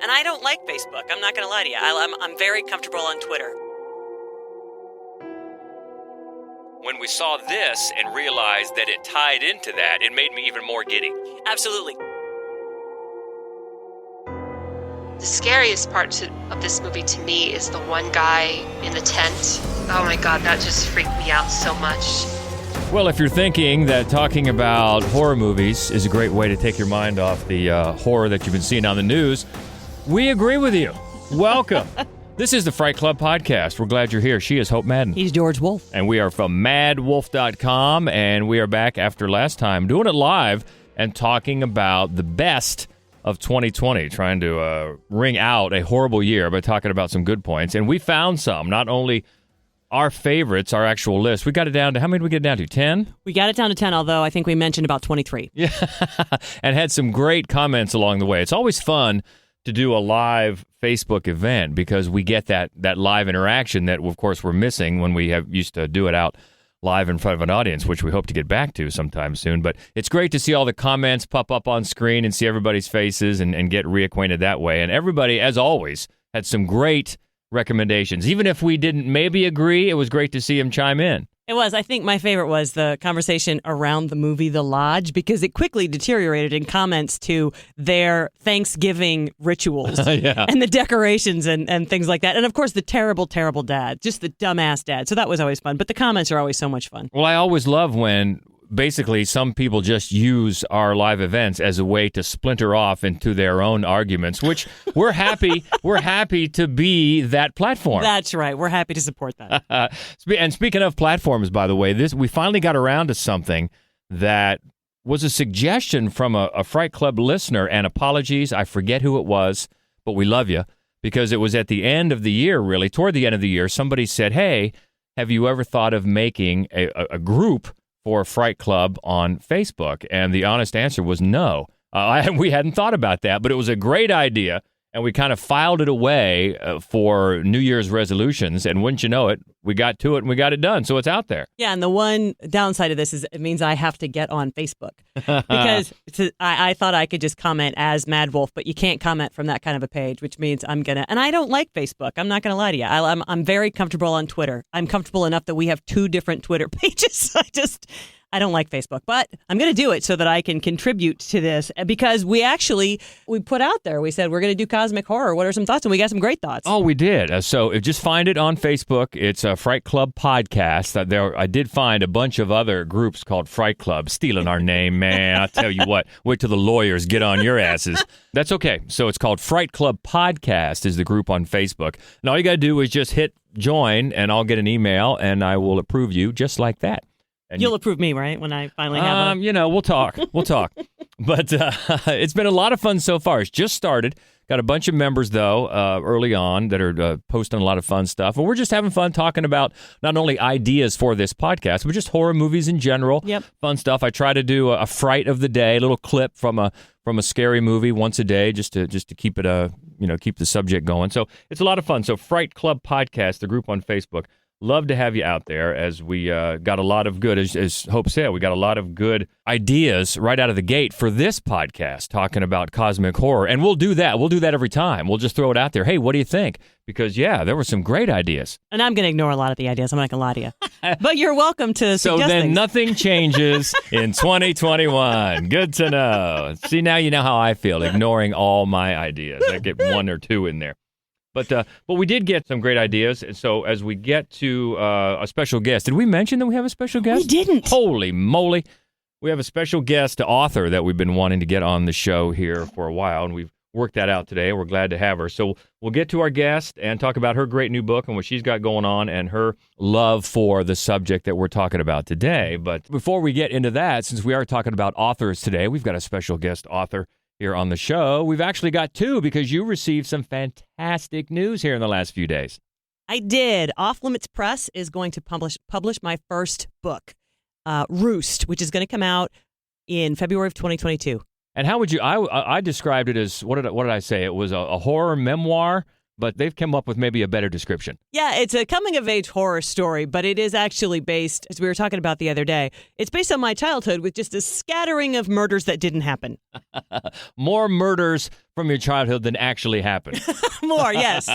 And I don't like Facebook. I'm not going to lie to you. I'm very comfortable on Twitter. When we saw this and realized that it tied into that, it made me even more giddy. Absolutely. The scariest part of this movie to me is the one guy in the tent. Oh my God, that just freaked me out so much. Well, if you're thinking that talking about horror movies is a great way to take your mind off the horror that you've been seeing on the news, we agree with you. Welcome. This is the Fright Club Podcast. We're glad you're here. She is Hope Madden. He's George Wolf. And we are from madwolf.com, and we are back after last time doing it live and talking about the best of 2020, trying to ring out a horrible year by talking about some good points. And we found some, not only our favorites, our actual list. We got it down to, how many did we get it down to, 10? We got it down to 10, although I think we mentioned about 23. Yeah, and had some great comments along the way. It's always fun to do a live Facebook event because we get that live interaction that, of course, we're missing when we used to do it out live in front of an audience, which we hope to get back to sometime soon. But it's great to see all the comments pop up on screen and see everybody's faces and get reacquainted that way. And everybody, as always, had some great recommendations. Even if we didn't maybe agree, it was great to see him chime in. It was. I think my favorite was the conversation around the movie The Lodge, because it quickly deteriorated in comments to their Thanksgiving rituals Yeah. and the decorations and things like that. And, of course, the terrible, terrible dad, just the dumbass dad. So that was always fun. But the comments are always so much fun. Well, I always love when basically some people just use our live events as a way to splinter off into their own arguments, which we're happy to be that platform. That's right. We're happy to support that. And speaking of platforms, by the way, we finally got around to something that was a suggestion from a Fright Club listener, and apologies, I forget who it was, but we love you, because it was at the end of the year, really, toward the end of the year, somebody said, hey, have you ever thought of making a group for Fright Club on Facebook? And the honest answer was no. We hadn't thought about that, but it was a great idea, and we kind of filed it away for New Year's resolutions, and wouldn't you know it, we got to it and we got it done, so it's out there. Yeah, and the one downside of this is it means I have to get on Facebook, because I thought I could just comment as Mad Wolf, but you can't comment from that kind of a page, which means I'm going to, and I don't like Facebook. I'm not going to lie to you. I'm very comfortable on Twitter. I'm comfortable enough that we have 2 different Twitter pages. I don't like Facebook, but I'm going to do it so that I can contribute to this, because we put out there, we said we're going to do cosmic horror. What are some thoughts? And we got some great thoughts. Oh, we did. So just find it on Facebook. It's a Fright Club Podcast. I did find a bunch of other groups called Fright Club, stealing our name, man. I tell you what, wait till the lawyers get on your asses. That's okay. So it's called Fright Club Podcast is the group on Facebook. And all you got to do is just hit join, and I'll get an email, and I will approve you just like that. And you'll approve me, right, when I finally have one? We'll talk. But it's been a lot of fun so far. It's just started. Got a bunch of members, though, early on that are posting a lot of fun stuff. And we're just having fun talking about not only ideas for this podcast, but just horror movies in general. Yep. Fun stuff. I try to do a fright of the day, a little clip from a scary movie once a day, just to keep it keep the subject going. So it's a lot of fun. So Fright Club Podcast, the group on Facebook. Love to have you out there, as we got a lot of good, as Hope said, we got a lot of good ideas right out of the gate for this podcast, talking about cosmic horror. And we'll do that. We'll do that every time. We'll just throw it out there. Hey, what do you think? Because, yeah, there were some great ideas. And I'm going to ignore a lot of the ideas. I'm not going to lie to you. But you're welcome to suggest So then things. Nothing changes in 2021. Good to know. See, now you know how I feel, ignoring all my ideas. I get 1 or 2 in there. But we did get some great ideas. And so as we get to a special guest, did we mention that we have a special guest? We didn't. Holy moly. We have a special guest author that we've been wanting to get on the show here for a while, and we've worked that out today. We're glad to have her. So we'll get to our guest and talk about her great new book and what she's got going on and her love for the subject that we're talking about today. But before we get into that, since we are talking about authors today, we've got a special guest author here on the show. We've actually got 2, because you received some fantastic news here in the last few days. I did. Off Limits Press is going to publish my first book, Roost, which is going to come out in February of 2022. And how would you? I described it as what did I say? It was a horror memoir, but they've come up with maybe a better description. Yeah, it's a coming-of-age horror story, but it is actually based, as we were talking about the other day, it's based on my childhood with just a scattering of murders that didn't happen. More murders from your childhood than actually happened. More, yes.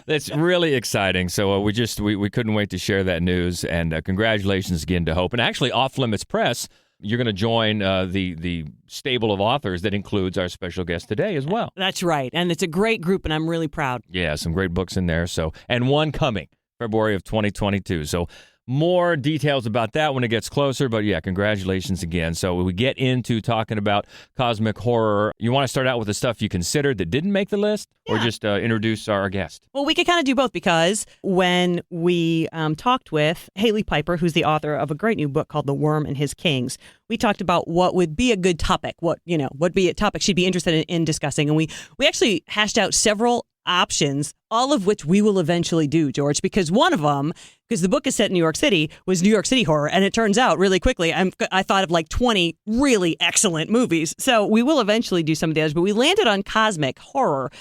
That's really exciting. So we couldn't wait to share that news. And congratulations again to Hope. And actually, Off Limits Press, you're going to join the stable of authors that includes our special guest today as well. That's right. And it's a great group, and I'm really proud. Yeah, some great books in there. So, and one coming February of 2022. So more details about that when it gets closer. But yeah, congratulations again. So we get into talking about cosmic horror. You want to start out with the stuff you considered that didn't make the list, or just introduce our guest? Well, we could kind of do both, because when we talked with Hailey Piper, who's the author of a great new book called The Worm and His Kings, we talked about what would be a good topic, what would be a topic she'd be interested in discussing. And we actually hashed out several options, all of which we will eventually do, George, because one of them, because the book is set in New York City, was New York City horror. And it turns out really quickly, I thought of like 20 really excellent movies. So we will eventually do some of the others, but we landed on cosmic horror,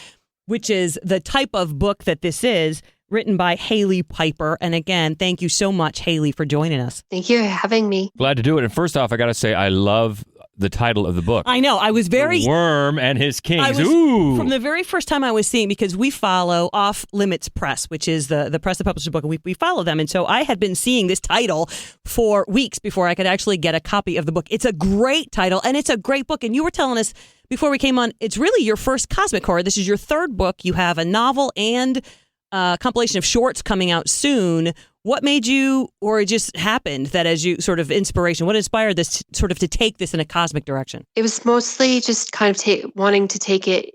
which is the type of book that this is, written by Hailey Piper. And again, thank you so much, Hailey, for joining us. Thank you for having me. Glad to do it. And first off, I got to say, I love the title of the book. I know. I was very... The Worm and His Kings. From the very first time I was seeing, because we follow Off Limits Press, which is the press that publishes the book, and we follow them. And so I had been seeing this title for weeks before I could actually get a copy of the book. It's a great title, and it's a great book. And you were telling us before we came on, it's really your first cosmic horror. This is your third book. You have a novel and a compilation of shorts coming out soon. What made you, or it just happened that as you sort of inspiration, what inspired this sort of to take this in a cosmic direction? It was mostly just kind of wanting to take it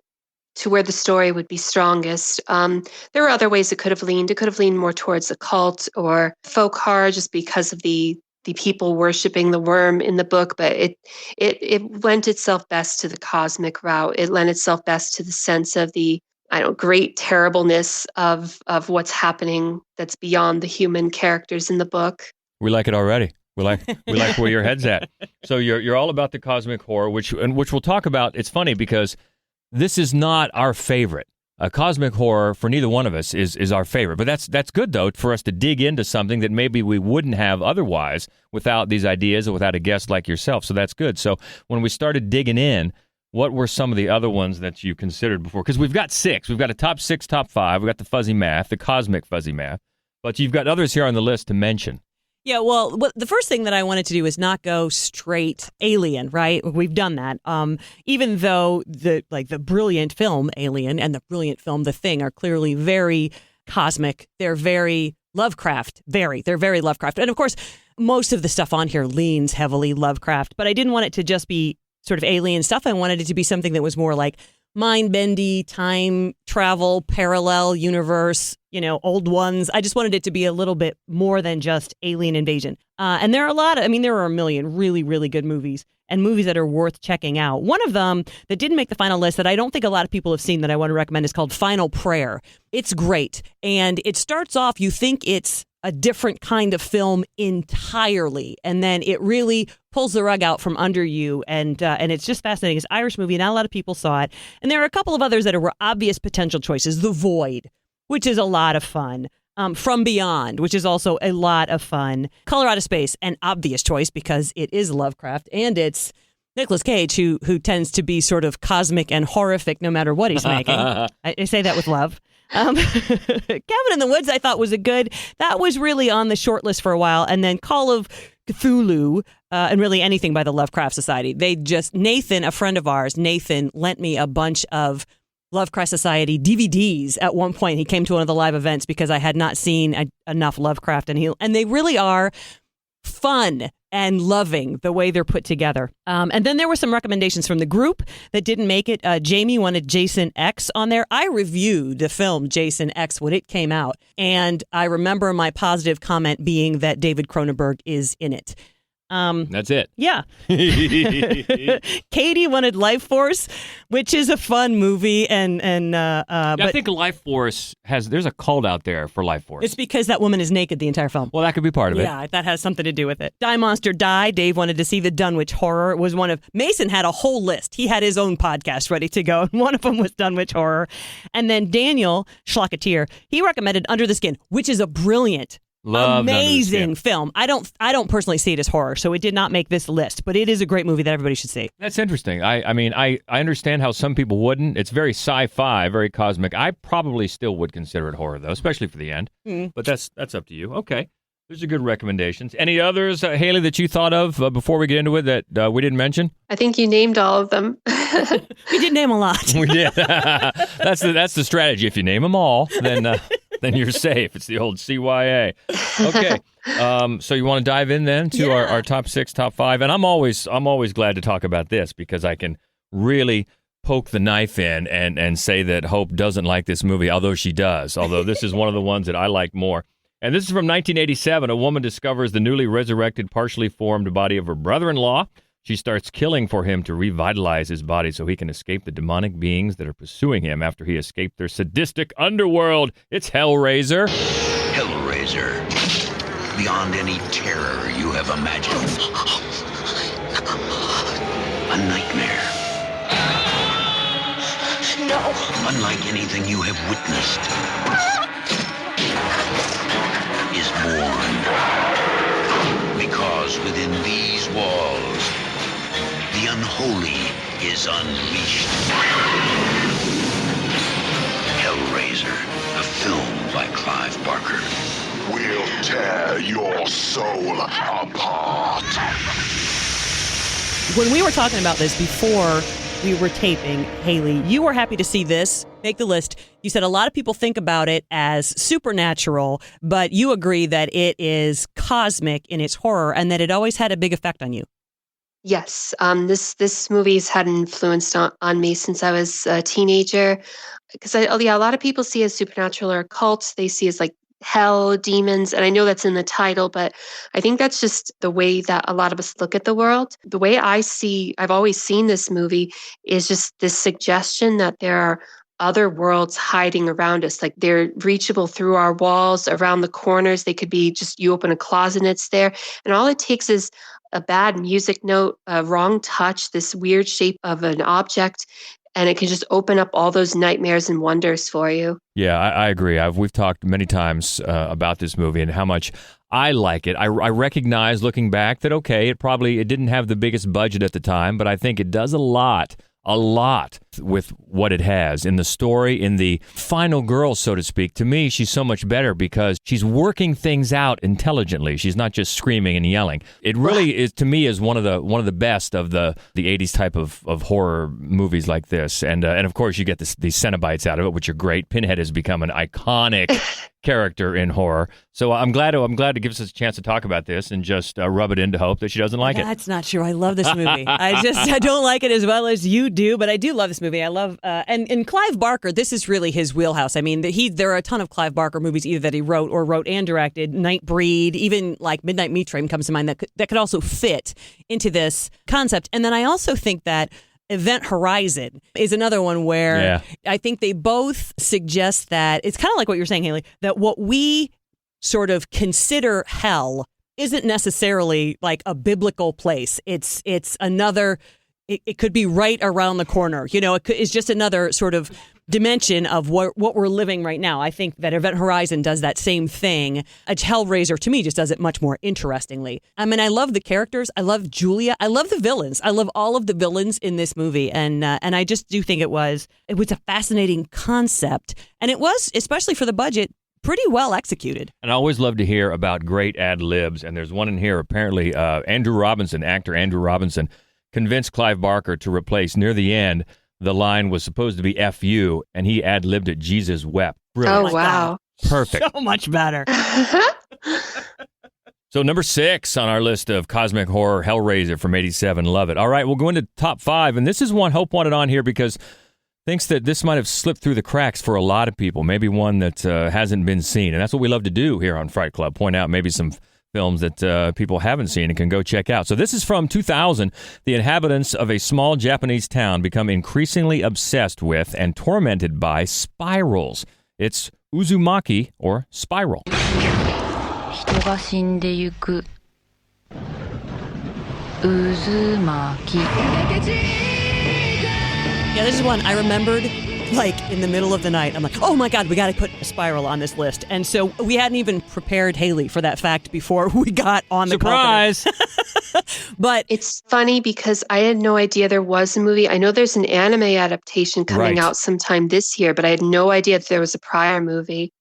to where the story would be strongest. There were other ways it could have leaned. It could have leaned more towards occult or folk horror, just because of the people worshiping the worm in the book. But it lent itself best to the cosmic route. It lent itself best to the sense of the great terribleness of what's happening that's beyond the human characters in the book. We like it already. We like where your head's at. So you're all about the cosmic horror, which we'll talk about. It's funny because this is not our favorite. Cosmic horror for neither one of us is our favorite. But that's good though, for us to dig into something that maybe we wouldn't have otherwise without these ideas or without a guest like yourself. So that's good. So when we started digging in, what were some of the other ones that you considered before? Because we've got 6. We've got a top 6, top 5. We've got the fuzzy math, the cosmic fuzzy math. But you've got others here on the list to mention. Yeah, well, the first thing that I wanted to do is not go straight alien, right? We've done that. Even though the brilliant film Alien and the brilliant film The Thing are clearly very cosmic. They're very Lovecraft. They're very Lovecraft. And of course, most of the stuff on here leans heavily Lovecraft. But I didn't want it to just be sort of alien stuff. I wanted it to be something that was more like mind-bendy, time travel, parallel universe, old ones. I just wanted it to be a little bit more than just alien invasion. And there are there are a million really, really good movies and movies that are worth checking out. One of them that didn't make the final list that I don't think a lot of people have seen that I want to recommend is called Final Prayer. It's great. And it starts off, you think it's a different kind of film entirely. And then it really pulls the rug out from under you. And it's just fascinating. It's an Irish movie. Not a lot of people saw it. And there are a couple of others that were obvious potential choices. The Void, which is a lot of fun. From Beyond, which is also a lot of fun. Color Out of Space, an obvious choice because it is Lovecraft. And it's Nicolas Cage, who tends to be sort of cosmic and horrific no matter what he's making. I say that with love. Cabin in the Woods, I thought was that was really on the short list for a while. And then Call of Cthulhu, and really anything by the Lovecraft Society. Nathan, a friend of ours, lent me a bunch of Lovecraft Society DVDs at one point. He came to one of the live events because I had not seen enough Lovecraft, and they really are fun and loving the way they're put together. And then there were some recommendations from the group that didn't make it. Jamie wanted Jason X on there. I reviewed the film Jason X when it came out, and I remember my positive comment being that David Cronenberg is in it. That's it. Yeah. Katie wanted Life Force, which is a fun movie, but I think Life Force there's a cult out there for Life Force. It's because that woman is naked the entire film. Well, that could be part of it. Yeah, that has something to do with it. Die Monster Die. Dave wanted to see the Dunwich Horror. It was Mason had a whole list. He had his own podcast ready to go, and one of them was Dunwich Horror. And then Daniel Schlocketeer, he recommended Under the Skin, which is a brilliant, amazing film. I don't personally see it as horror, so it did not make this list, but it is a great movie that everybody should see. That's interesting. I mean, I understand how some people wouldn't. It's very sci-fi, very cosmic. I probably still would consider it horror, though, especially for the end. But that's up to you. Okay. Those are good recommendations. Any others, Hailey, that you thought of before we get into it that we didn't mention? I think you named all of them. We did name a lot. We did. That's the strategy. If you name them all, then you're safe. It's the old CYA. Okay. So you want to dive in then to our top 6, top 5, and I'm always glad to talk about this because I can really poke the knife in and say that Hope doesn't like this movie, although she does. Although this is one of the ones that I like more. And this is from 1987. A woman discovers the newly resurrected, partially formed body of her brother-in-law. She starts killing for him to revitalize his body so he can escape the demonic beings that are pursuing him after he escaped their sadistic underworld. It's Hellraiser. Hellraiser. Beyond any terror you have imagined. A nightmare. No. Unlike anything you have witnessed. Is born. Because within these walls, the unholy is unleashed. Hellraiser, a film by Clive Barker. We'll tear your soul apart. When we were talking about this before we were taping, Hailey, you were happy to see this make the list. You said a lot of people think about it as supernatural, but you agree that it is cosmic in its horror and that it always had a big effect on you. Yes, this movie's had an influence on me since I was a teenager. Because a lot of people see it as supernatural or occult. They see it as like hell, demons, and I know that's in the title, but I think that's just the way that a lot of us look at the world. The way I've always seen this movie is just this suggestion that there are other worlds hiding around us, like they're reachable through our walls, around the corners. They could be just, you open a closet and it's there. And all it takes is a bad music note, a wrong touch, this weird shape of an object, and it can just open up all those nightmares and wonders for you. Yeah, I agree. We've talked many times about this movie and how much I like it. I recognize looking back that, okay, it didn't have the biggest budget at the time, but I think it does a lot with what it has in the story, in the final girl, so to speak. To me, she's so much better because she's working things out intelligently. She's not just screaming and yelling. It really is, to me, is one of the best of the 80s type of horror movies like this. And of course, you get these Cenobites out of it, which are great. Pinhead has become an iconic character in horror. So I'm glad it gives us a chance to talk about this and just rub it into Hope that she doesn't like it. That's not true. I love this movie. I don't like it as well as you do, but I do love this movie. I love and Clive Barker. This is really his wheelhouse. I mean, there are a ton of Clive Barker movies either that he wrote and directed. Nightbreed, even like Midnight Meat Train comes to mind that could also fit into this concept. And then I also think that Event Horizon is another one where I think they both suggest that it's kind of like what you're saying, Hailey, that what we sort of consider hell isn't necessarily like a biblical place. It's another. It could be right around the corner. You know, it's just another sort of dimension of what we're living right now. I think that Event Horizon does that same thing. Hellraiser, to me, just does it much more interestingly. I mean, I love the characters. I love Julia. I love the villains. I love all of the villains in this movie. And I just do think it was a fascinating concept. And it was, especially for the budget, pretty well executed. And I always love to hear about great ad-libs. And there's one in here, apparently, actor Andrew Robinson, convinced Clive Barker to replace, near the end, the line was supposed to be F you, and he ad-libbed it, Jesus wept. Brilliant. Oh, wow. Perfect. So much better. So number 6 on our list of cosmic horror, Hellraiser from 87. Love it. All right, we'll go into top 5, and this is one Hope wanted on here because thinks that this might have slipped through the cracks for a lot of people, maybe one that hasn't been seen. And that's what we love to do here on Fright Club, point out maybe some films that people haven't seen and can go check out. So this is from 2000. The inhabitants of a small Japanese town become increasingly obsessed with and tormented by spirals. It's Uzumaki, or spiral. 人が死んでゆく渦巻き Yeah, this is one I remembered, like, in the middle of the night. I'm like, oh my God, we got to put a spiral on this list. And so we hadn't even prepared Hailey for that fact before we got on the Surprise! But it's funny because I had no idea there was a movie. I know there's an anime adaptation coming Right. out sometime this year, but I had no idea that there was a prior movie.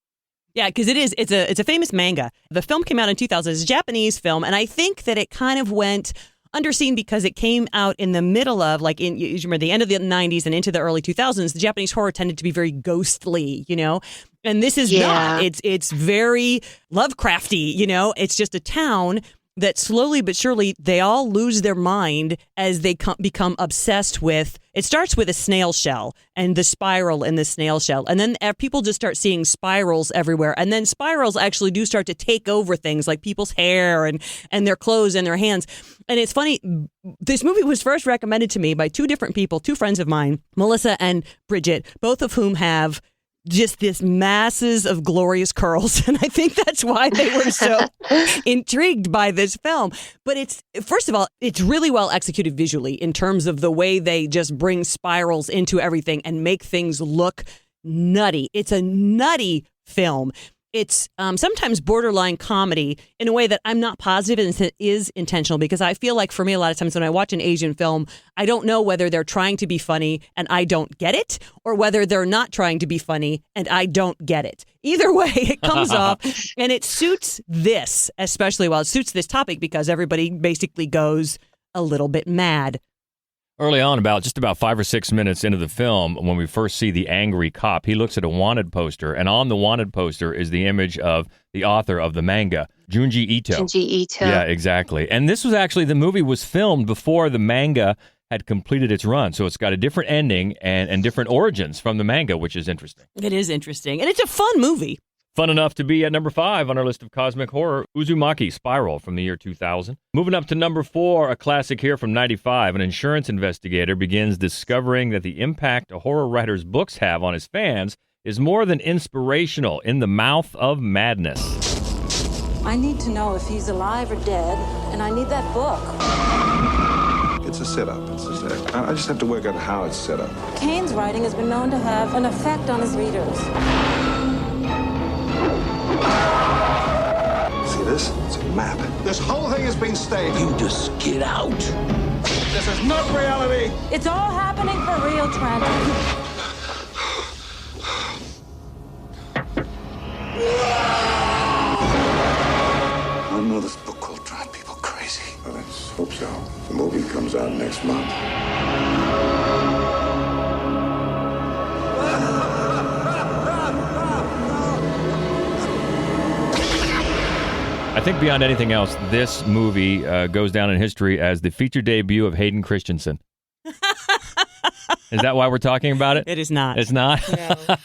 yeah, because it's a famous manga. The film came out in 2000. It's a Japanese film, and I think that it kind of went underseen because it came out in the middle of, like, you remember the end of the 90s and into the early 2000s. The Japanese horror tended to be very ghostly, you know, and this is not. It's very Lovecrafty, you know. It's just a town that slowly but surely they all lose their mind as they become obsessed with. It starts with a snail shell and the spiral in the snail shell. And then people just start seeing spirals everywhere. And then spirals actually do start to take over things like people's hair and their clothes and their hands. And it's funny, this movie was first recommended to me by two different people, two friends of mine, Melissa and Bridget, both of whom have just this masses of glorious curls. And I think that's why they were so intrigued by this film. But it's, first of all, it's really well executed visually in terms of the way they just bring spirals into everything and make things look nutty. It's a nutty film. It's sometimes borderline comedy in a way that I'm not positive and is intentional, because I feel like for me, a lot of times when I watch an Asian film, I don't know whether they're trying to be funny and I don't get it, or whether they're not trying to be funny and I don't get it. Either way, it comes off and it suits this especially well. It suits this topic because everybody basically goes a little bit mad. Early on, about 5 or 6 minutes into the film, when we first see the angry cop, he looks at a wanted poster, and on the wanted poster is the image of the author of the manga, Junji Ito. Junji Ito. Yeah, exactly. And this was actually, the movie was filmed before the manga had completed its run, so it's got a different ending and different origins from the manga, which is interesting. It is interesting, and it's a fun movie. Fun enough to be at number 5 on our list of cosmic horror, Uzumaki, Spiral from the year 2000. Moving up to number 4, a classic here from 95. An insurance investigator begins discovering that the impact a horror writer's books have on his fans is more than inspirational. In the Mouth of Madness. I need to know if he's alive or dead, and I need that book. It's a setup. I just have to work out how it's set up. Kane's writing has been known to have an effect on his readers. See this? It's a map. This whole thing has been staged. You just get out. This is not reality. It's all happening for real, Trent. I know this book will drive people crazy. Well, let's hope so. The movie comes out next month. I think beyond anything else, this movie goes down in history as the feature debut of Hayden Christensen. Is that why we're talking about it? It is not. It's not?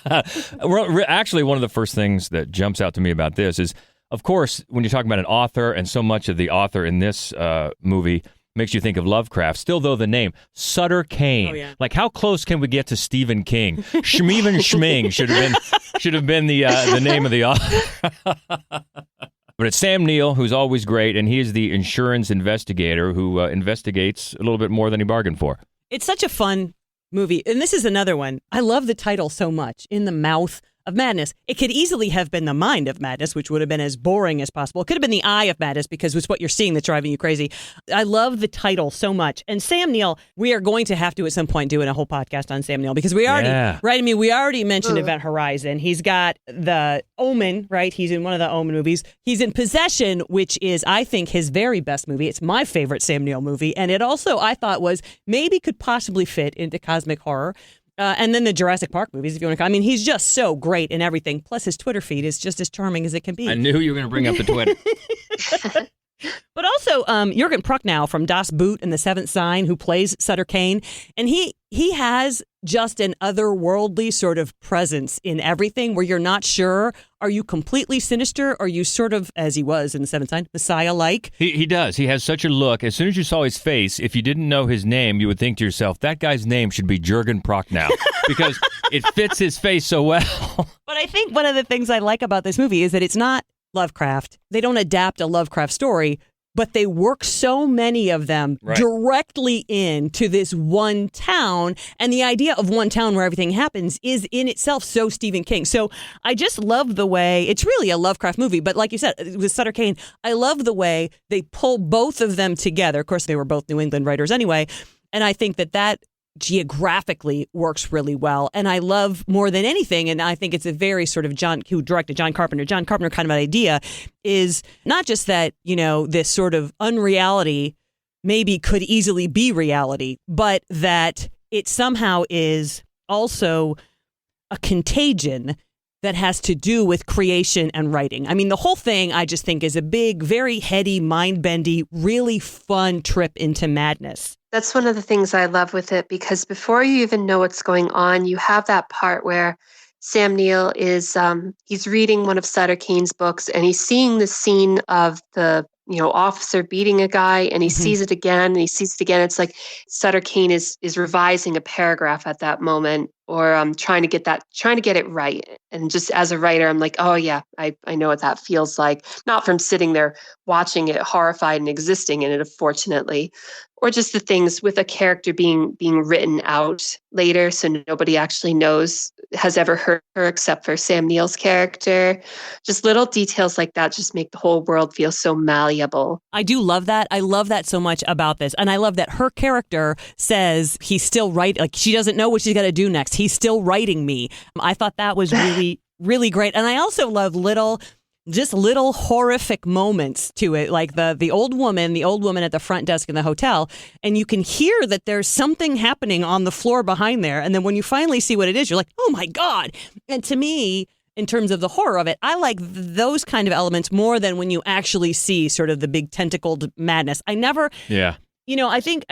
No. Actually, one of the first things that jumps out to me about this is, of course, when you're talking about an author, and so much of the author in this movie makes you think of Lovecraft. Still, though, the name, Sutter Kane. Oh, yeah. Like, how close can we get to Stephen King? Shmeven Schming should have been the name of the author. But it's Sam Neill, who's always great, and he is the insurance investigator who investigates a little bit more than he bargained for. It's such a fun movie. And this is another one. I love the title so much, In the Mouth of Madness. It could easily have been The Mind of Madness, which would have been as boring as possible. It could have been The Eye of Madness, because it's what you're seeing that's driving you crazy. I love the title so much. And Sam Neill, we are going to have to at some point do a whole podcast on Sam Neill, because we already, right? I mean, we already mentioned Event Horizon. He's got The Omen, right? He's in one of the Omen movies. He's in Possession, which is, I think, his very best movie. It's my favorite Sam Neill movie. And it also, I thought, was maybe could possibly fit into cosmic horror. And then the Jurassic Park movies, if you want to call. I mean, he's just so great in everything. Plus, his Twitter feed is just as charming as it can be. I knew you were going to bring up the Twitter. But also, Jürgen Prochnow from Das Boot and The Seventh Sign, who plays Sutter Kane, and he has just an otherworldly sort of presence in everything where you're not sure, are you completely sinister, or are you sort of, as he was in The Seventh Sign, Messiah-like? He does. He has such a look. As soon as you saw his face, if you didn't know his name, you would think to yourself, that guy's name should be Jürgen Prochnow because it fits his face so well. But I think one of the things I like about this movie is that it's not Lovecraft. They don't adapt a Lovecraft story, but they work so many of them directly into this one town. And the idea of one town where everything happens is in itself so Stephen King. So I just love the way, it's really a Lovecraft movie, but like you said, with Sutter Kane, I love the way they pull both of them together. Of course, they were both New England writers anyway. And I think that geographically works really well. And I love more than anything, and I think it's a very sort of John Carpenter kind of idea, is not just that, this sort of unreality maybe could easily be reality, but that it somehow is also a contagion that has to do with creation and writing. I mean, the whole thing I just think is a big, very heady, mind-bendy, really fun trip into madness. That's one of the things I love with it, because before you even know what's going on, you have that part where Sam Neill is, he's reading one of Sutter Kane's books, and he's seeing the scene of the, officer beating a guy, and he sees it again, and he sees it again. It's like Sutter Kane is revising a paragraph at that moment, or trying to get it right. And just as a writer, I'm like, oh yeah, I know what that feels like. Not from sitting there watching it horrified and existing in it, unfortunately. Or just the things with a character being written out later, so nobody actually has ever heard her except for Sam Neill's character. Just little details like that just make the whole world feel so malleable. I do love that. I love that so much about this. And I love that her character says he's still writing, like she doesn't know what she's got to do next. He's still writing me. I thought that was really, really great. And I also love little horrific moments to it, like the old woman at the front desk in the hotel, and you can hear that there's something happening on the floor behind there, and then when you finally see what it is, you're like, oh my God. And to me, in terms of the horror of it, I like those kind of elements more than when you actually see sort of the big tentacled madness. I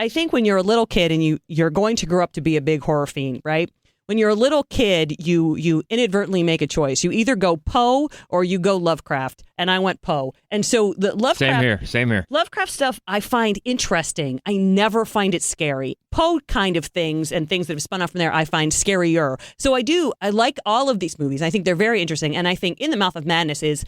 think when you're a little kid and you're going to grow up to be a big horror fiend, right? When you're a little kid, you inadvertently make a choice. You either go Poe or you go Lovecraft. And I went Poe. And so the Lovecraft... Same here. Lovecraft stuff I find interesting. I never find it scary. Poe kind of things and things that have spun off from there I find scarier. So I like all of these movies. I think they're very interesting. And I think In the Mouth of Madness is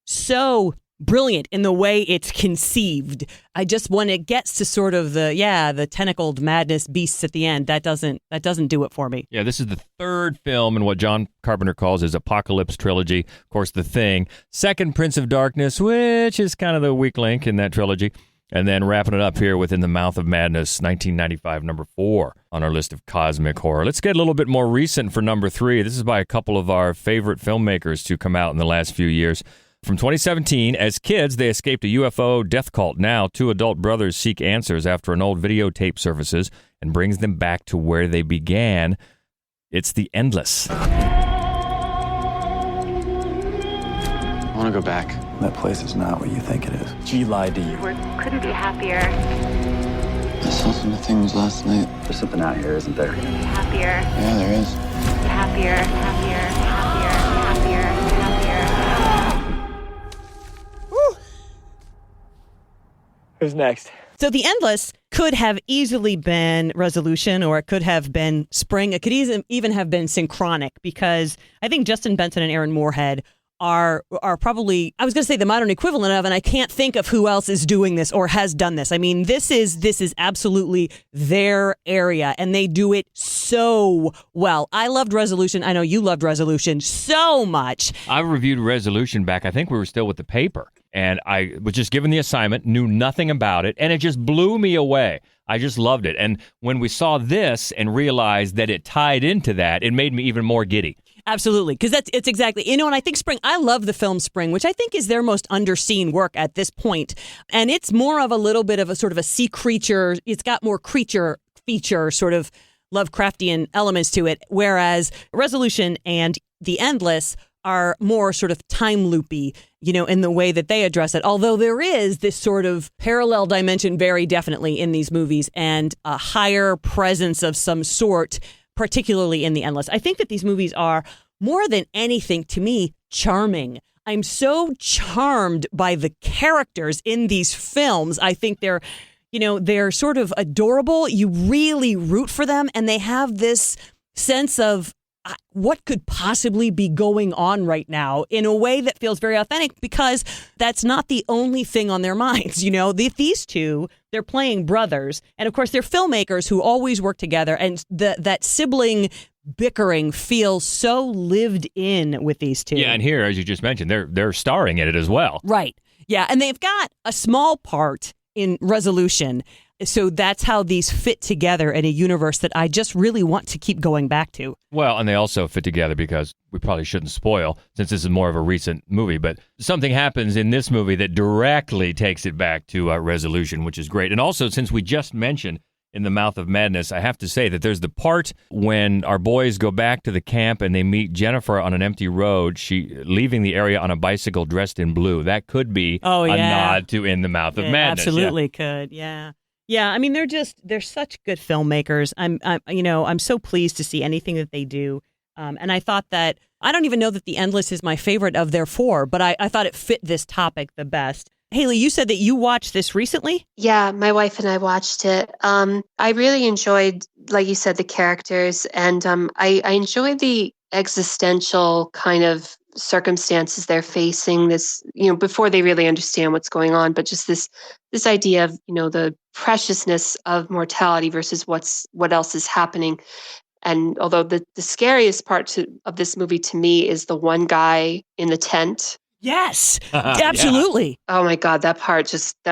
so brilliant in the way it's conceived. I just, when it gets to sort of the tentacled madness beasts at the end, that doesn't do it for me. Yeah, this is the third film in what John Carpenter calls his Apocalypse trilogy. Of course, The Thing. Second, Prince of Darkness, which is kind of the weak link in that trilogy. And then wrapping it up here with In the Mouth of Madness, 1995, number 4 on our list of cosmic horror. Let's get a little bit more recent for number 3. This is by a couple of our favorite filmmakers to come out in the last few years. From 2017, as kids, they escaped a UFO death cult. Now, 2 adult brothers seek answers after an old videotape surfaces and brings them back to where they began. It's The Endless. I want to go back. That place is not what you think it is. She lied to you. We couldn't be happier. I saw some things last night. There's something out here, isn't there? Happier. Yeah, there is. Happier. Happier. Happier. Happier. Happier. Who's next? So The Endless could have easily been Resolution, or it could have been Spring. It could even have been Synchronic, because I think Justin Benson and Aaron Moorhead are probably, I was going to say the modern equivalent of, and I can't think of who else is doing this or has done this. I mean, this is absolutely their area, and they do it so well. I loved Resolution. I know you loved Resolution so much. I reviewed Resolution back, I think we were still with the paper. And I was just given the assignment, knew nothing about it, and it just blew me away. I just loved it. And when we saw this and realized that it tied into that, it made me even more giddy. Absolutely, because it's exactly, and I think Spring, I love the film Spring, which I think is their most underseen work at this point. And it's more of a little bit of a sort of a sea creature. It's got more creature feature, sort of Lovecraftian elements to it, whereas Resolution and The Endless are more sort of time loopy, in the way that they address it. Although there is this sort of parallel dimension very definitely in these movies and a higher presence of some sort, particularly in The Endless. I think that these movies are more than anything to me charming. I'm so charmed by the characters in these films. I think they're sort of adorable. You really root for them, and they have this sense of what could possibly be going on right now in a way that feels very authentic, because that's not the only thing on their minds. These two, they're playing brothers, and of course they're filmmakers who always work together, and that sibling bickering feels so lived in with these two. Yeah, and here, as you just mentioned, they're starring in it as well. Right. Yeah, and they've got a small part in Resolution. So that's how these fit together in a universe that I just really want to keep going back to. Well, and they also fit together because we probably shouldn't spoil, since this is more of a recent movie, but something happens in this movie that directly takes it back to Resolution, which is great. And also, since we just mentioned In the Mouth of Madness, I have to say that there's the part when our boys go back to the camp and they meet Jennifer on an empty road, she leaving the area on a bicycle dressed in blue. That could be a nod to In the Mouth of Madness. Absolutely could, yeah. Yeah, I mean, they're such good filmmakers. I'm so pleased to see anything that they do. And I thought that, I don't even know that The Endless is my favorite of their four, but I thought it fit this topic the best. Hailey, you said that you watched this recently? Yeah, my wife and I watched it. I really enjoyed, like you said, the characters, and I enjoyed the existential kind of circumstances they're facing, this, before they really understand what's going on, but just this idea of, the preciousness of mortality versus what else is happening. And although the scariest part of this movie to me is the one guy in the tent. Yes, absolutely. Yeah. Oh my God, that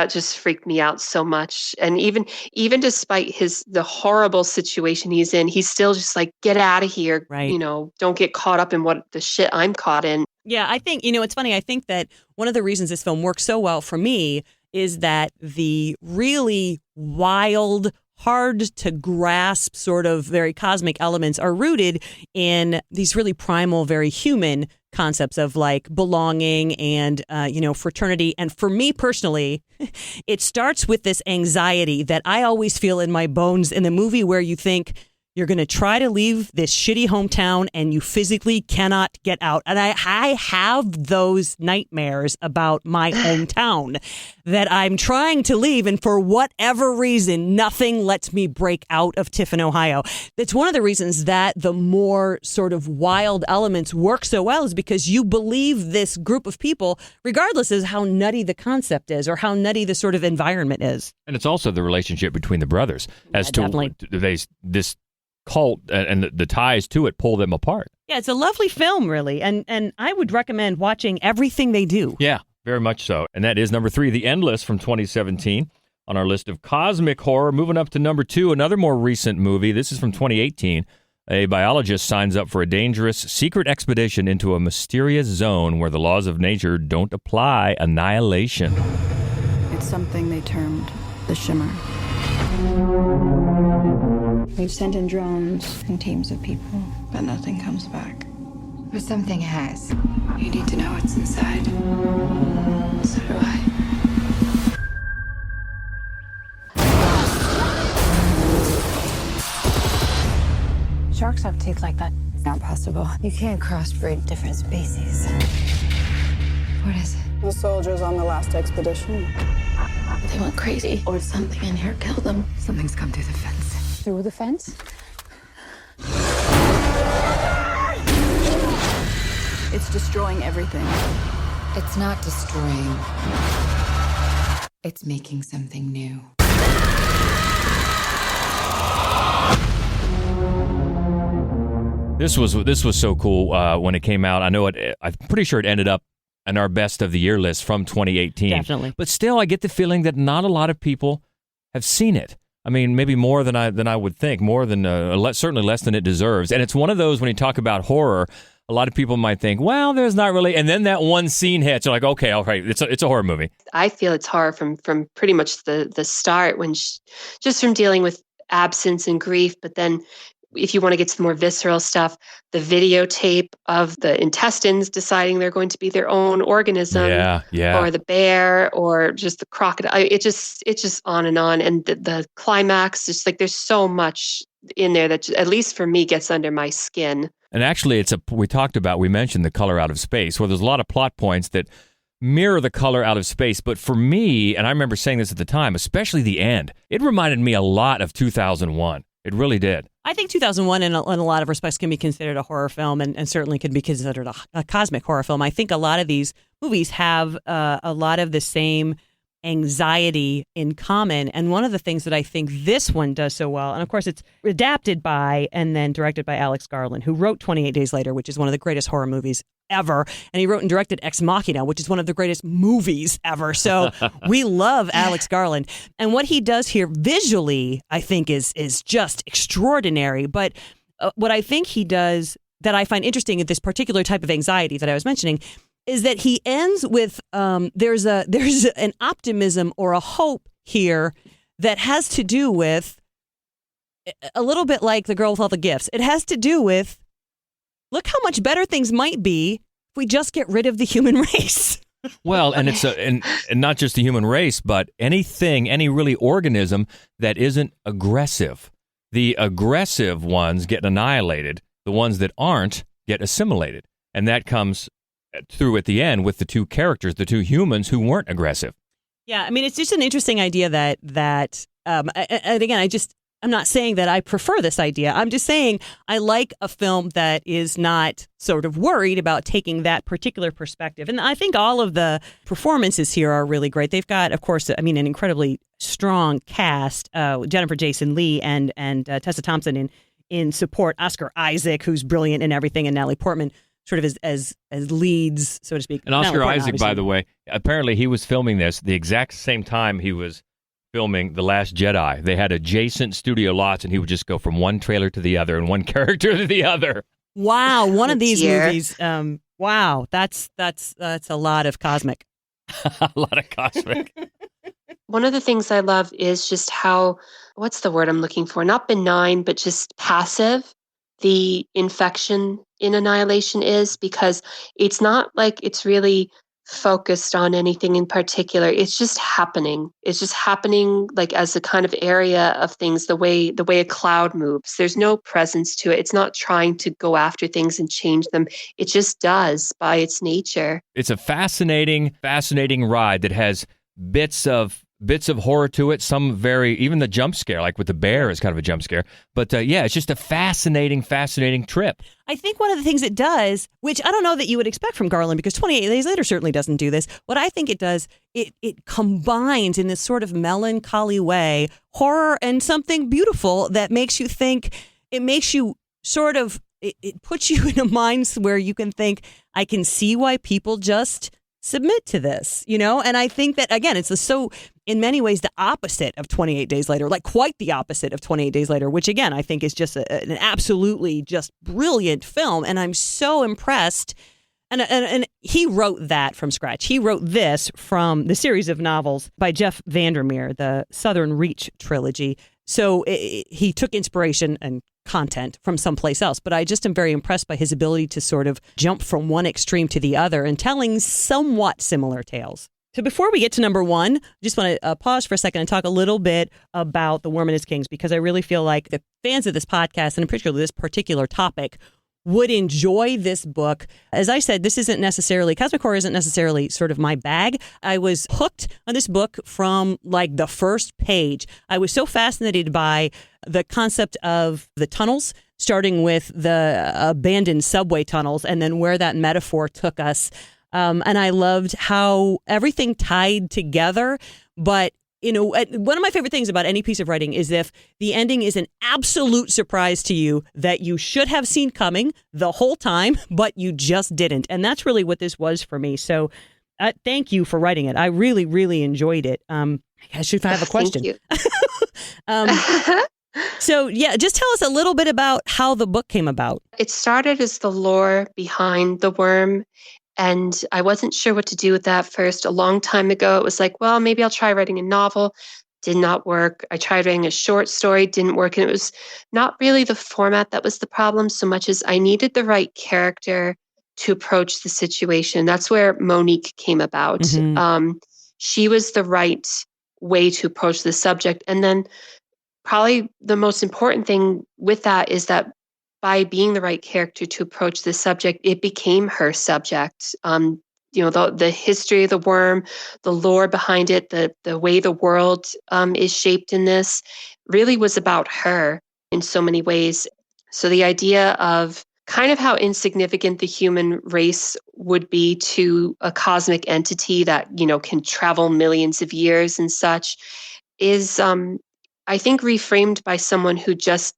just freaked me out so much. And even despite the horrible situation he's in, he's still just like, get out of here. Right. Don't get caught up in what the shit I'm caught in. Yeah, I think, it's funny. I think that one of the reasons this film works so well for me is that the really wild, hard to grasp sort of very cosmic elements are rooted in these really primal, very human concepts of like belonging and, fraternity. And for me personally, it starts with this anxiety that I always feel in my bones in the movie where you think you're going to try to leave this shitty hometown and you physically cannot get out. And I have those nightmares about my hometown that I'm trying to leave. And for whatever reason, nothing lets me break out of Tiffin, Ohio. That's one of the reasons that the more sort of wild elements work so well, is because you believe this group of people, regardless of how nutty the concept is or how nutty the sort of environment is. And it's also the relationship between the brothers as to this cult and the ties to it pull them apart. Yeah, it's a lovely film, really. And I would recommend watching everything they do. Yeah, very much so. And that is number 3, The Endless from 2017 on our list of cosmic horror. Moving up to number 2, another more recent movie. This is from 2018. A biologist signs up for a dangerous secret expedition into a mysterious zone where the laws of nature don't apply. Annihilation. It's something they termed the Shimmer. We've sent in drones and teams of people, but nothing comes back. But something has. You need to know what's inside. So do I. Sharks have teeth like that. It's not possible. You can't crossbreed different species. What is it? The soldiers on the last expedition. They went crazy, or something in here killed them. Something's come through the fence. Through the fence? It's destroying everything. It's not destroying. It's making something new. This was so cool when it came out. I know it. I'm pretty sure it ended up in our best of the year list from 2018. Definitely. But still, I get the feeling that not a lot of people have seen it. I mean, maybe more than I would think, more than certainly less than it deserves. And it's one of those, when you talk about horror, a lot of people might think, well, there's not really. And then that one scene hits, you're like, okay, all right, it's a horror movie. I feel it's horror from pretty much the start, when just from dealing with absence and grief, but then if you want to get to the more visceral stuff, the videotape of the intestines deciding they're going to be their own organism, or the bear, or just the crocodile. It's just on and on. And the climax, just like there's so much in there that, at least for me, gets under my skin. And actually, we mentioned the color out of space. Well, there's a lot of plot points that mirror the color out of space. But for me, and I remember saying this at the time, especially the end, it reminded me a lot of 2001. It really did. I think 2001 in a lot of respects can be considered a horror film and certainly can be considered a cosmic horror film. I think a lot of these movies have a lot of the same anxiety in common. And one of the things that I think this one does so well, and of course it's adapted by and then directed by Alex Garland, who wrote 28 Days Later, which is one of the greatest horror movies ever. And he wrote and directed Ex Machina, which is one of the greatest movies ever. So we love Alex Garland. And what he does here visually, I think, is just extraordinary. But what I think he does that I find interesting in this particular type of anxiety that I was mentioning is that he ends with there's an optimism or a hope here that has to do with a little bit like The Girl with All the Gifts. It has to do with, look how much better things might be if we just get rid of the human race. Well, and it's and not just the human race, but any really organism that isn't aggressive. The aggressive ones get annihilated. The ones that aren't get assimilated. And that comes through at the end with the two characters, the two humans who weren't aggressive. Yeah, I mean, it's just an interesting idea that and again, I'm not saying that I prefer this idea. I'm just saying I like a film that is not sort of worried about taking that particular perspective. And I think all of the performances here are really great. They've got, of course, I mean, an incredibly strong cast. Jennifer Jason Leigh and Tessa Thompson in support. Oscar Isaac, who's brilliant in everything, and Natalie Portman sort of as leads, so to speak. And Oscar Portman, Isaac, obviously. by the way, apparently he was filming this the exact same time he was filming The Last Jedi. They had adjacent studio lots, and he would just go from one trailer to the other and one character to the other. Wow, one of these movies. Wow, that's a lot of cosmic. A lot of cosmic. One of the things I love is just how, what's the word I'm looking for? Not benign, but just passive the infection in Annihilation is, because it's not like it's really focused on anything in particular. It's just happening. It's just happening like as a kind of area of things, the way a cloud moves. There's no presence to it. It's not trying to go after things and change them. It just does by its nature. It's a fascinating ride that has bits of horror to it. Even the jump scare, like with the bear, is kind of a jump scare. But yeah, it's just a fascinating trip. I think one of the things it does, which I don't know that you would expect from Garland, because 28 Days Later certainly doesn't do this. What I think it does, it combines in this sort of melancholy way horror and something beautiful that makes you think. It makes you sort of, it puts you in a mind where you can think, I can see why people just submit to this, And I think that, again, it's so, in many ways, the opposite of 28 Days Later, like quite the opposite of 28 Days Later, which, again, I think is just an absolutely just brilliant film. And I'm so impressed. And he wrote that from scratch. He wrote this from the series of novels by Jeff Vandermeer, the Southern Reach trilogy. So he took inspiration and content from someplace else. But I just am very impressed by his ability to sort of jump from one extreme to the other and telling somewhat similar tales. So before we get to number one, I just want to pause for a second and talk a little bit about The Worm and His Kings, because I really feel like the fans of this podcast, and in particular this particular topic, would enjoy this book. As I said, cosmic horror isn't necessarily sort of my bag. I was hooked on this book from like the first page. I was so fascinated by the concept of the tunnels, starting with the abandoned subway tunnels and then where that metaphor took us. And I loved how everything tied together, but one of my favorite things about any piece of writing is if the ending is an absolute surprise to you that you should have seen coming the whole time, but you just didn't. And that's really what this was for me. So thank you for writing it. I really, really enjoyed it. I should have a question. Thank you. So, yeah, just tell us a little bit about how the book came about. It started as the lore behind The Worm. And I wasn't sure what to do with that first. A long time ago, it was like, well, maybe I'll try writing a novel. did not work. I tried writing a short story, didn't work. And it was not really the format that was the problem so much as I needed the right character to approach the situation. That's where Monique came about. She was the right way to approach the subject. And then probably the most important thing with that is that by being the right character to approach the subject, it became her subject. The history of the worm, the lore behind it, the way the world is shaped in this really was about her in so many ways. So the idea of kind of how insignificant the human race would be to a cosmic entity that, can travel millions of years and such is, I think, reframed by someone who just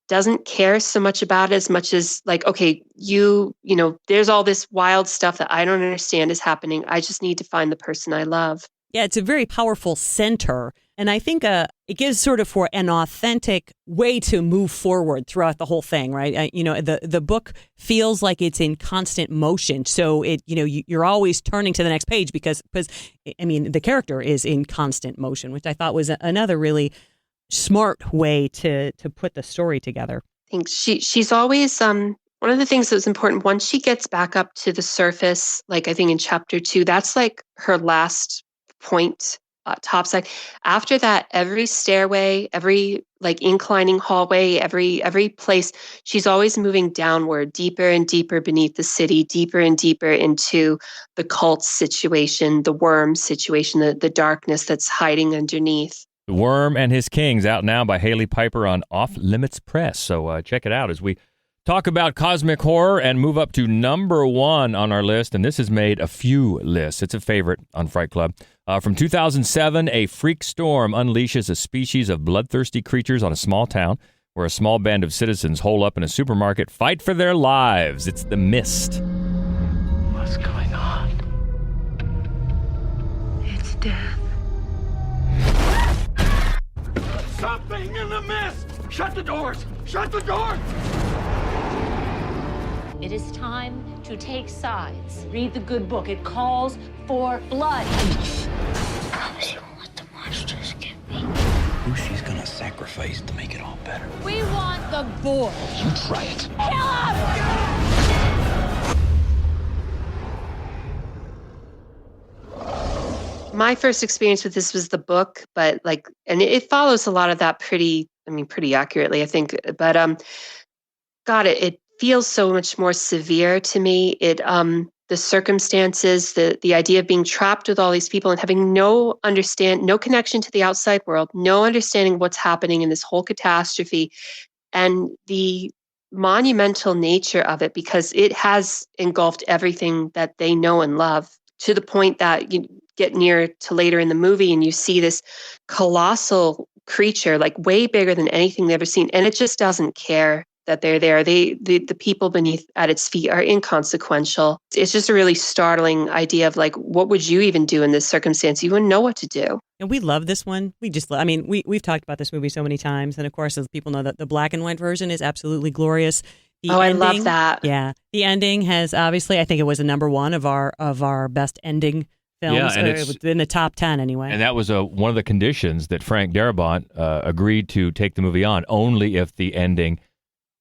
doesn't care so much about it as much as like, okay, there's all this wild stuff that I don't understand is happening. I just need to find the person I love. Yeah, it's a very powerful center. And I think it gives sort of for an authentic way to move forward throughout the whole thing, right? The book feels like it's in constant motion. So you're always turning to the next page because the character is in constant motion, which I thought was another really smart way to put the story together. I think she's always one of the things that was important once she gets back up to the surface, like I think in chapter 2, that's like her last point, topside. After that, every stairway, every like inclining hallway, every place, she's always moving downward, deeper and deeper beneath the city, deeper and deeper into the cult situation, the worm situation, the darkness that's hiding underneath. The Worm and His Kings, out now by Hailey Piper on Off Limits Press. So check it out as we talk about cosmic horror and move up to number 1 on our list. And this has made a few lists. It's a favorite on Fright Club. From 2007, a freak storm unleashes a species of bloodthirsty creatures on a small town where a small band of citizens hole up in a supermarket, fight for their lives. It's The Mist. What's going on? It's death. Something in the mist! Shut the doors! Shut the doors! It is time to take sides. Read the good book. It calls for blood. I promise you won't let the monsters get me. Who she's gonna sacrifice to make it all better? We want the boy. You try it. Kill him! My first experience with this was the book, but and it follows a lot of that pretty accurately, I think. But it feels so much more severe to me. It the circumstances, the idea of being trapped with all these people and having no connection to the outside world, no understanding what's happening in this whole catastrophe, and the monumental nature of it because it has engulfed everything that they know and love to the point that you get near to later in the movie and you see this colossal creature, like way bigger than anything they've ever seen. And it just doesn't care that they're there. The people beneath at its feet are inconsequential. It's just a really startling idea of like, what would you even do in this circumstance? You wouldn't know what to do. And we love this one. We've talked about this movie so many times. And of course, as people know, that the black and white version is absolutely glorious. I love that. Yeah. The ending has obviously, I think it was a number 1 of our best ending films. Yeah, and it was in the top 10 anyway. And that was one of the conditions that Frank Darabont agreed to take the movie on, only if the ending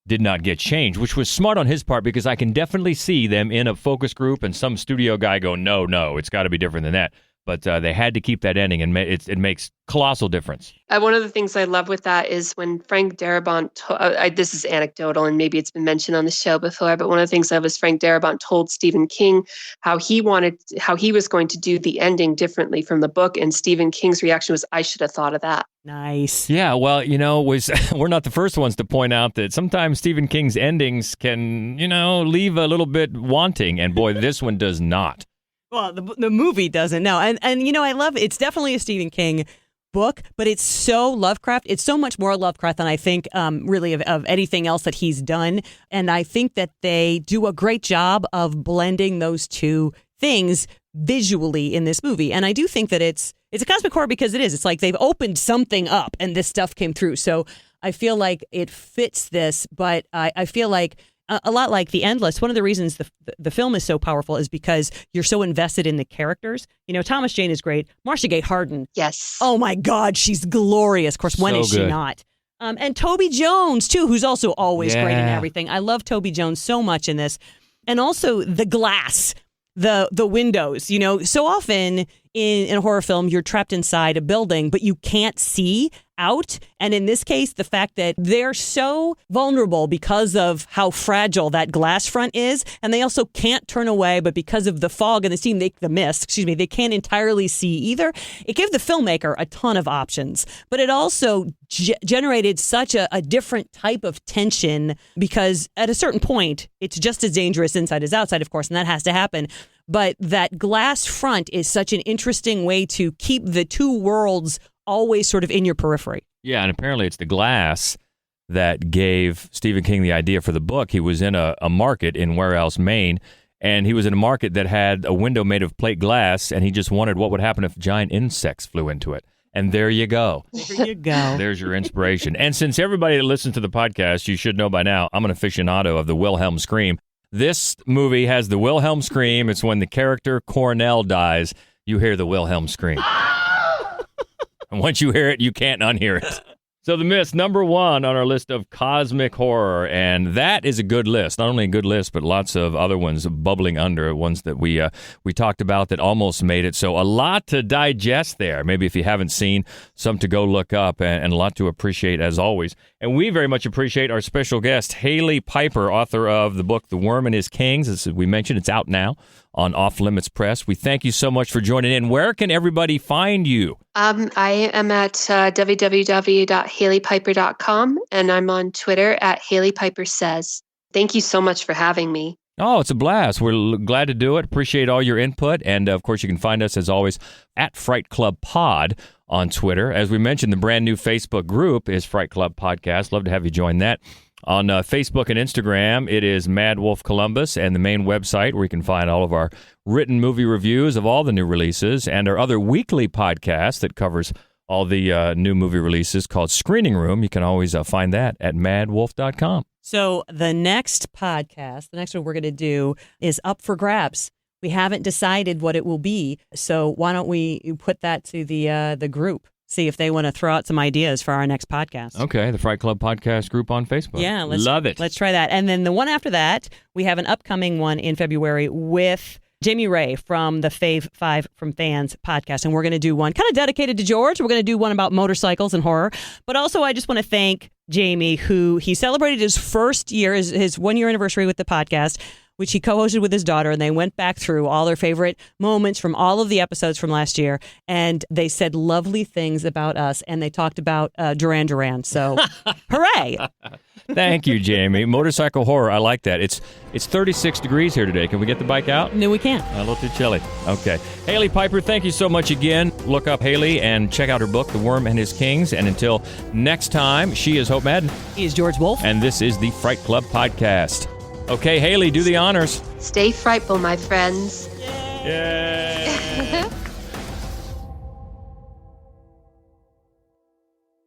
did not get changed, which was smart on his part because I can definitely see them in a focus group and some studio guy go, no, it's got to be different than that. But they had to keep that ending, and it makes colossal difference. One of the things I love with that is when Frank Darabont, this is anecdotal and maybe it's been mentioned on the show before, but one of the things I was Frank Darabont told Stephen King how he was going to do the ending differently from the book, and Stephen King's reaction was, I should have thought of that. Nice. Yeah, well, we're not the first ones to point out that sometimes Stephen King's endings can, leave a little bit wanting, and boy, this one does not. Well, the movie doesn't, no. And I love it. It's definitely a Stephen King book, but it's so Lovecraft. It's so much more Lovecraft than I think really of anything else that he's done. And I think that they do a great job of blending those two things visually in this movie. And I do think that it's a cosmic horror because it is. It's like they've opened something up and this stuff came through. So I feel like it fits this, but I feel like a lot like The Endless, one of the reasons the film is so powerful is because you're so invested in the characters. Thomas Jane is great. Marcia Gay Harden. Yes. Oh, my God. She's glorious. Of course, when is she not? And Toby Jones, too, who's also always great in everything. I love Toby Jones so much in this. And also the glass, the windows. So often in a horror film, you're trapped inside a building, but you can't see out. And in this case, the fact that they're so vulnerable because of how fragile that glass front is, and they also can't turn away, but because of the fog and the mist, they can't entirely see either. It gave the filmmaker a ton of options, but it also generated such a different type of tension because at a certain point, it's just as dangerous inside as outside, of course, and that has to happen. But that glass front is such an interesting way to keep the two worlds always sort of in your periphery. Yeah, and apparently it's the glass that gave Stephen King the idea for the book. He was in a market in Warehouse, Maine, and he was in a market that had a window made of plate glass, and he just wondered what would happen if giant insects flew into it. And there you go. There you go. There's your inspiration. And since everybody that listens to the podcast, you should know by now, I'm an aficionado of the Wilhelm scream. This movie has the Wilhelm scream. It's when the character Cornell dies, you hear the Wilhelm scream. And once you hear it, you can't unhear it. So The Mist, number 1 on our list of cosmic horror. And that is a good list. Not only a good list, but lots of other ones bubbling under, ones that we talked about that almost made it. So a lot to digest there. Maybe if you haven't seen, some to go look up and a lot to appreciate as always. And we very much appreciate our special guest, Hailey Piper, author of the book The Worm and His Kings. As we mentioned, it's out now on Off Limits Press. We thank you so much for joining in. Where can everybody find you? I am at www.haileypiper.com, and I'm on Twitter at Hailey Piper Says. Thank you so much for having me. Oh, it's a blast. We're glad to do it. Appreciate all your input. And, of course, you can find us, as always, at Fright Club Pod on Twitter. As we mentioned, the brand new Facebook group is Fright Club Podcast. Love to have you join that. On Facebook and Instagram, it is Mad Wolf Columbus, and the main website where you can find all of our written movie reviews of all the new releases and our other weekly podcast that covers all the new movie releases called Screening Room. You can always find that at madwolf.com. So the next podcast, the next one we're going to do is up for grabs. We haven't decided what it will be, so why don't we put that to the group? See if they want to throw out some ideas for our next podcast. Okay, the Fright Club Podcast group on Facebook. Yeah, love it. Let's try that. And then the one after that, we have an upcoming one in February with Jamie Ray from the Fave 5 from Fans podcast. And we're going to do one kind of dedicated to George. We're going to do one about motorcycles and horror. But also, I just want to thank Jamie, who he celebrated his first year, his 1 year anniversary with the podcast, which he co-hosted with his daughter, and they went back through all their favorite moments from all of the episodes from last year, and they said lovely things about us, and they talked about Duran Duran. So, hooray! Thank you, Jamie. Motorcycle horror, I like that. It's 36 degrees here today. Can we get the bike out? No, we can't. A little too chilly. Okay. Hailey Piper, thank you so much again. Look up Hailey and check out her book, The Worm and His Kings. And until next time, she is Hope Madden. He is George Wolf. And this is the Fright Club Podcast. Okay, Hailey, do the honors. Stay frightful, my friends. Yay!